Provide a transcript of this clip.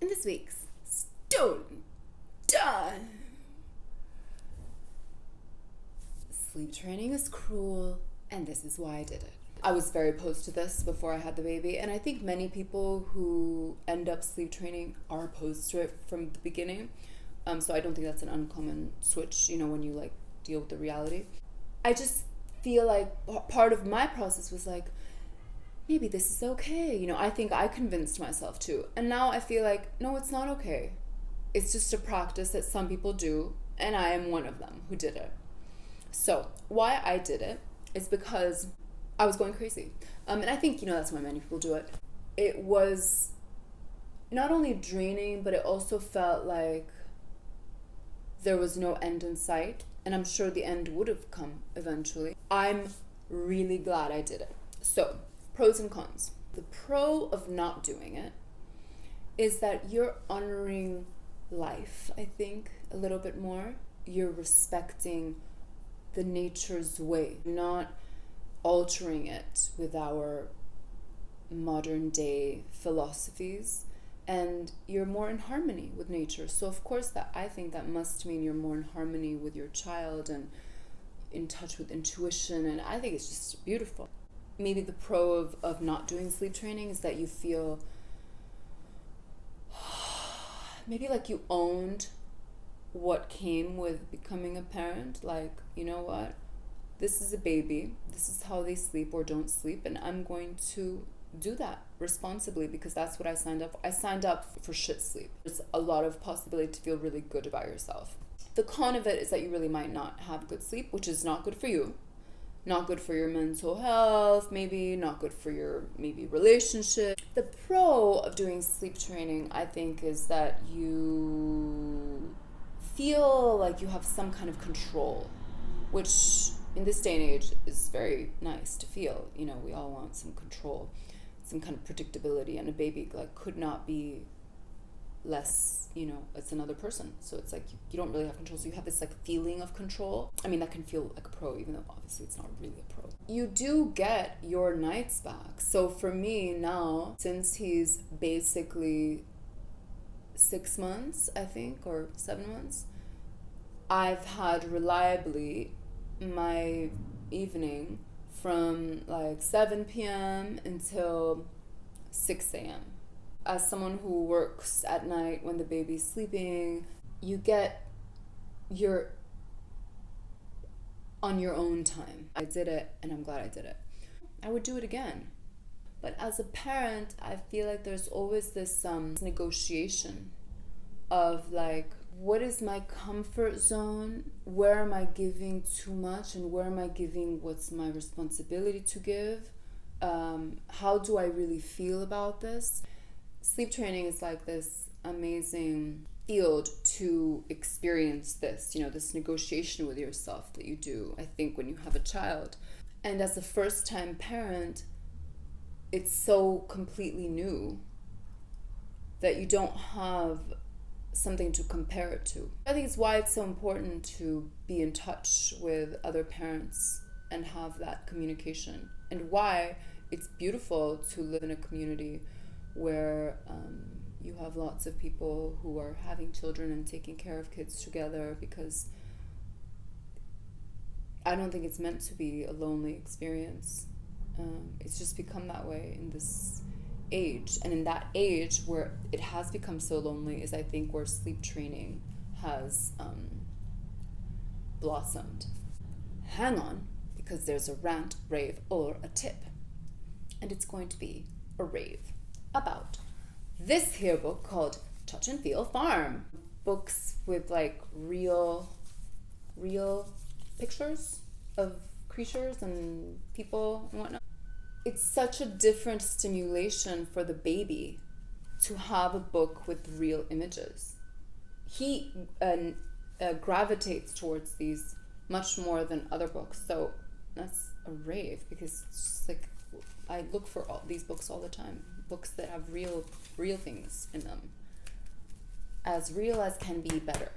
in this week's Stone Time. Sleep training is cruel, and this is why I did it. I was very opposed to this before I had the baby, and I think many people who end up sleep training are opposed to it from the beginning. So I don't think that's an uncommon switch, when you like deal with the reality. I just feel like part of my process was like, maybe this is okay. I think I convinced myself too. And now I feel like, no, it's not okay. It's just a practice that some people do, and I am one of them who did it. So why I did it is because I was going crazy. And I think, that's why many people do it. It was not only draining, but it also felt like there was no end in sight. And I'm sure the end would have come eventually. I'm really glad I did it. So, pros and cons. The pro of not doing it is that you're honoring life, I think, a little bit more. You're respecting the nature's way, not altering it with our modern day philosophies, and you're more in harmony with nature. So of course I think that must mean you're more in harmony with your child and in touch with intuition, and I think it's just beautiful. Maybe the pro of not doing sleep training is that you feel maybe like you owned what came with becoming a parent. Like, you know what? This is a baby. This is how they sleep or don't sleep, and I'm going to do that responsibly because that's what I signed up for. I signed up for shit sleep. There's a lot of possibility to feel really good about yourself. The con of it is that you really might not have good sleep, which is not good for you. Not good for your mental health, maybe not good for your relationship. The pro of doing sleep training, I think, is that you feel like you have some kind of control, which in this day and age is very nice to feel. We all want some control, some kind of predictability, and a baby could not be less, it's another person. So it's like you don't really have control. So you have this feeling of control. I mean, that can feel like a pro, even though obviously it's not really a pro. You do get your nights back. So for me now, since he's basically 6 months, I think, or 7 months, I've had reliably my evening from 7 p.m. until 6 a.m. As someone who works at night when the baby's sleeping, you get your on your own time. I did it, and I'm glad I did it. I would do it again. But as a parent, I feel like there's always this negotiation of what is my comfort zone? Where am I giving too much, and where am I giving what's my responsibility to give? How do I really feel about this? Sleep training is like this amazing field to experience this, this negotiation with yourself that you do, I think, when you have a child. And as a first-time parent, it's so completely new that you don't have something to compare it to. I think it's why it's so important to be in touch with other parents and have that communication, and why it's beautiful to live in a community where you have lots of people who are having children and taking care of kids together, because I don't think it's meant to be a lonely experience. It's just become that way in this age, and in that age where it has become so lonely is, I think, where sleep training has blossomed. Hang on, because there's a rant, rave, or a tip, and it's going to be a rave about this here book called Touch and Feel Farm. Books with real pictures of creatures and people and whatnot. It's such a different stimulation for the baby to have a book with real images. He gravitates towards these much more than other books. So that's a rave, because it's just I look for all these books all the time. Books that have real things in them. As real as can be, better.